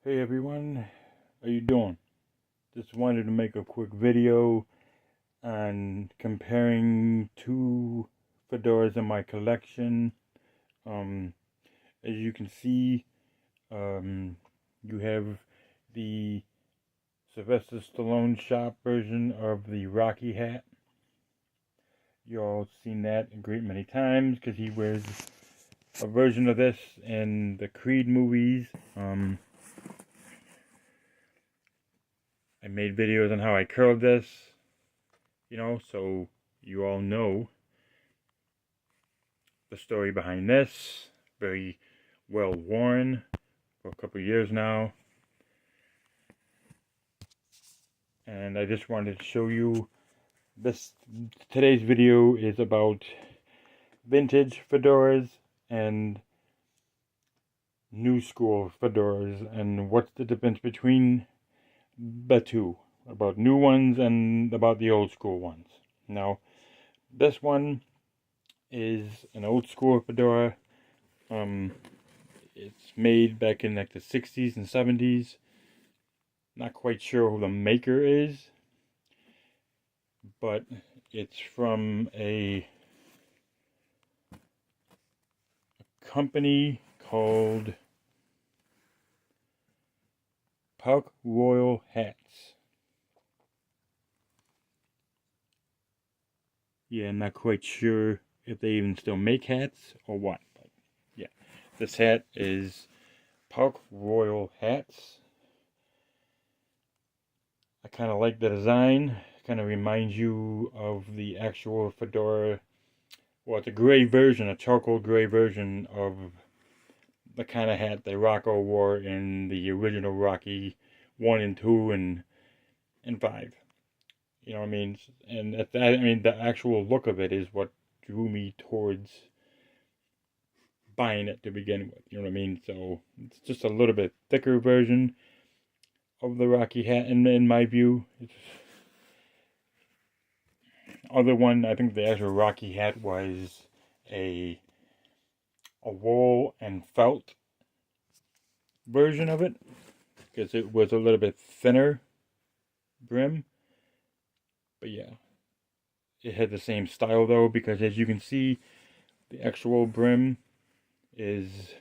Hey everyone, how you doing? Just wanted to make a quick video on comparing two fedoras in my collection. As you can see, you have the Sylvester Stallone shop version of the Rocky hat. You all seen that a great many times because he wears a version of this in the Creed movies. I made videos on how I curled this, so you all know the story behind this. Very well worn for a couple of years now. And I just wanted to show you this. Today's video is about vintage fedoras and new school fedoras and what's the difference between the two, about new ones and about the old school ones. Now, this one is an old school fedora. It's made back in like the 60s and 70s. Not quite sure who the maker is, but it's from a company called Park Royal Hats. Yeah, I'm not quite sure if they even still make hats or what, but yeah, this hat is Park Royal Hats. I kind of like the design. Kind of reminds you of the actual fedora. Well, it's a gray version, a charcoal gray version of the kind of hat that Rocco wore in the original Rocky 1 and 2 and 5. You know what I mean? And the actual look of it is what drew me towards buying it to begin with. You know what I mean? So it's just a little bit thicker version of the Rocky hat in my view. Other one, I think the actual Rocky hat was a wool and felt version of it, because it was a little bit thinner brim. But yeah, it had the same style though, because as you can see, the actual brim is,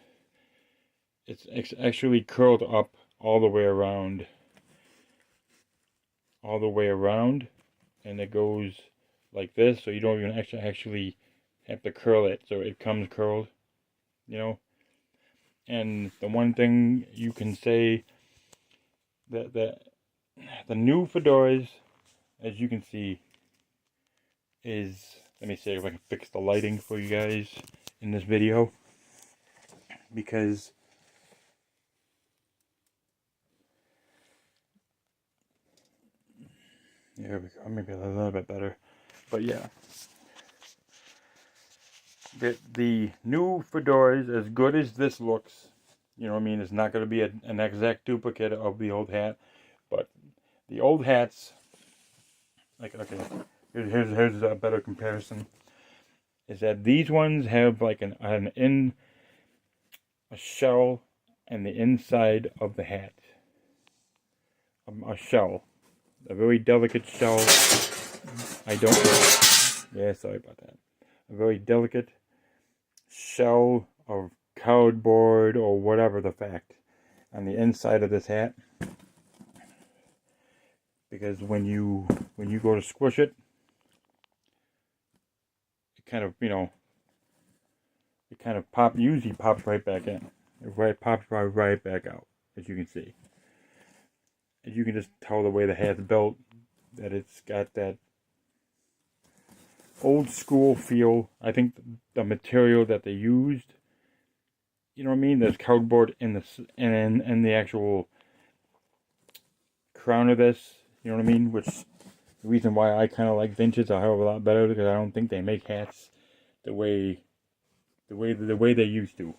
it's actually curled up all the way around, and it goes like this, so you don't even actually have to curl it, so it comes curled, And the one thing you can say that the new fedoras, as you can see, is, let me see if I can fix the lighting for you guys in this video, because there we go, maybe a little bit better, but yeah, the new fedoras, as good as this looks, it's not going to be an exact duplicate of the old hat, but the old hats, like, okay, here's a better comparison, is that these ones have like a shell and the inside of the hat, a shell, a very delicate shell. Sorry about that. A very delicate shell of cardboard or whatever the fact on the inside of this hat, because when you go to squish it, it kind of usually pops right back in. It pops right back out, as you can see. And you can just tell the way the hat's built that it's got that old school feel. I think the material that they used, there's cardboard in the actual crown of this, which the reason why I kind of like vintage a hell of a lot better, because I don't think they make hats the way they used to.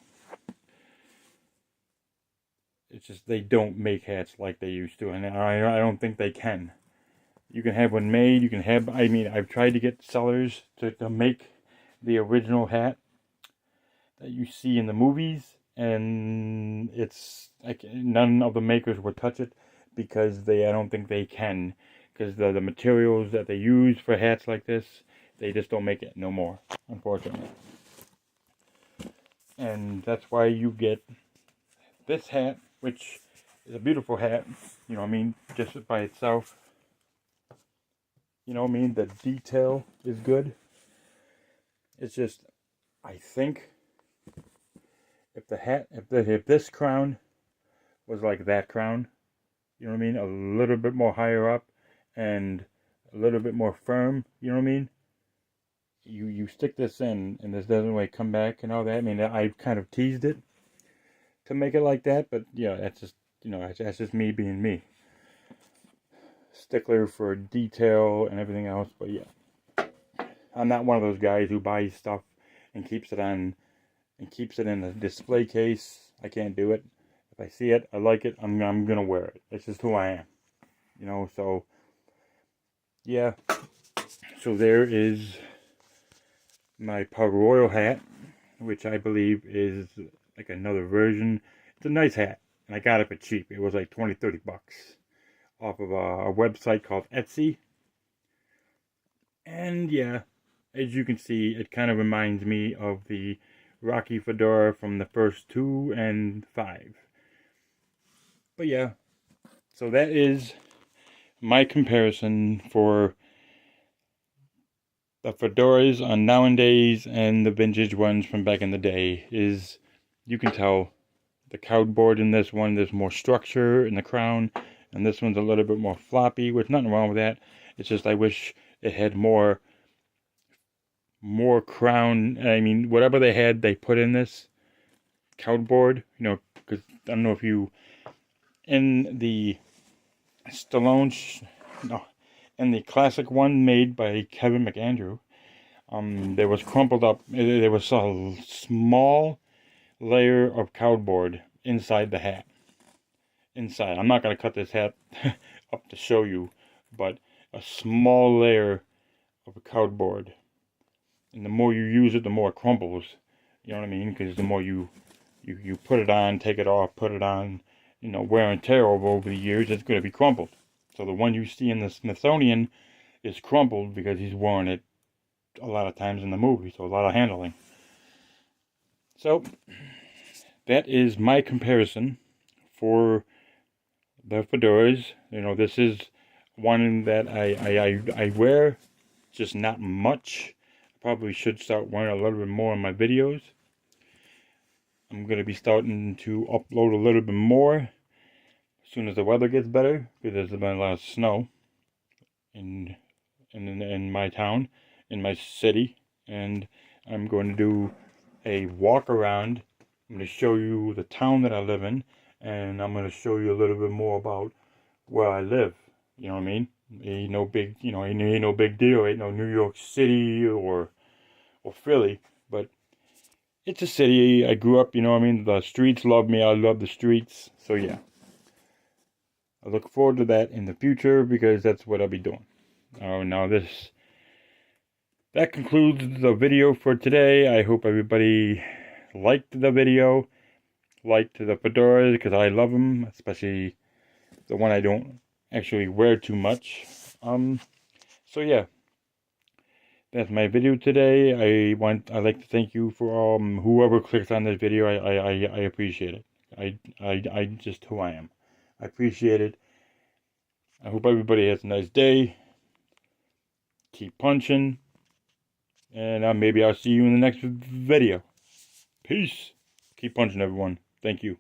It's just they don't make hats like they used to, and I don't think they can. You can have one made, you can have, I've tried to get sellers to make the original hat that you see in the movies, and it's like none of the makers would touch it because I don't think they can, because the materials that they use for hats like this, they just don't make it no more, unfortunately. And that's why you get this hat, which is a beautiful hat, you know what I mean, just by itself. You know what I mean? The detail is good. It's just, I think, if this crown was like that crown, you know what I mean, a little bit more higher up and a little bit more firm, you know what I mean? You stick this in and this doesn't really come back and all that. I mean, I kind of teased it to make it like that, but yeah, that's just, you know, that's just me being me. Stickler for detail and everything else, but yeah. I'm not one of those guys who buys stuff and keeps it in a display case. I can't do it. If I see it, I like it, I'm gonna wear it. It's just who I am. You know, so yeah. So there is my Powder Royal hat, which I believe is like another version. It's a nice hat, and I got it for cheap. It was like 20-30 bucks off of a website called Etsy. And yeah, as you can see, it kind of reminds me of the Rocky Fedora from the first 2 and 5. But yeah, so that is my comparison for the fedoras on nowadays and the vintage ones from back in the day. Is, you can tell the cardboard in this one, there's more structure in the crown, and this one's a little bit more floppy, with nothing wrong with that. It's just I wish it had more crown. I mean, whatever they had, they put in this cardboard, you know, because I don't know if you, in the in the classic one made by Kevin McAndrew, there was crumpled up, there was a small layer of cardboard inside the hat. Inside, I'm not going to cut this hat up to show you, but a small layer of cardboard. And the more you use it, the more it crumbles. You know what I mean? Because the more you put it on, take it off, put it on, you know, wear and tear over the years, it's going to be crumpled. So the one you see in the Smithsonian is crumpled because he's worn it a lot of times in the movie, so a lot of handling. So that is my comparison for the fedoras. You know, this is one that I wear, just not much. Probably should start wearing a little bit more in my videos. I'm going to be starting to upload a little bit more as soon as the weather gets better, because there's been a lot of snow in my town, in my city, and I'm going to do a walk around. I'm going to show you the town that I live in, and I'm going to show you a little bit more about where I live. You know what I mean? Ain't no big, you know, ain't no big deal. Ain't no New York City or Philly, but it's a city. I grew up, you know what I mean? The streets love me. I love the streets. So yeah, I look forward to that in the future, because that's what I'll be doing. Now that concludes the video for today. I hope everybody liked the video, liked the fedoras, because I love them, especially the one I don't actually wear too much. So yeah, that's my video today. I'd like to thank you for whoever clicks on this video. I appreciate it. I just who I am. I appreciate it. I hope everybody has a nice day. Keep punching, and maybe I'll see you in the next video. Peace. Keep punching, everyone. Thank you.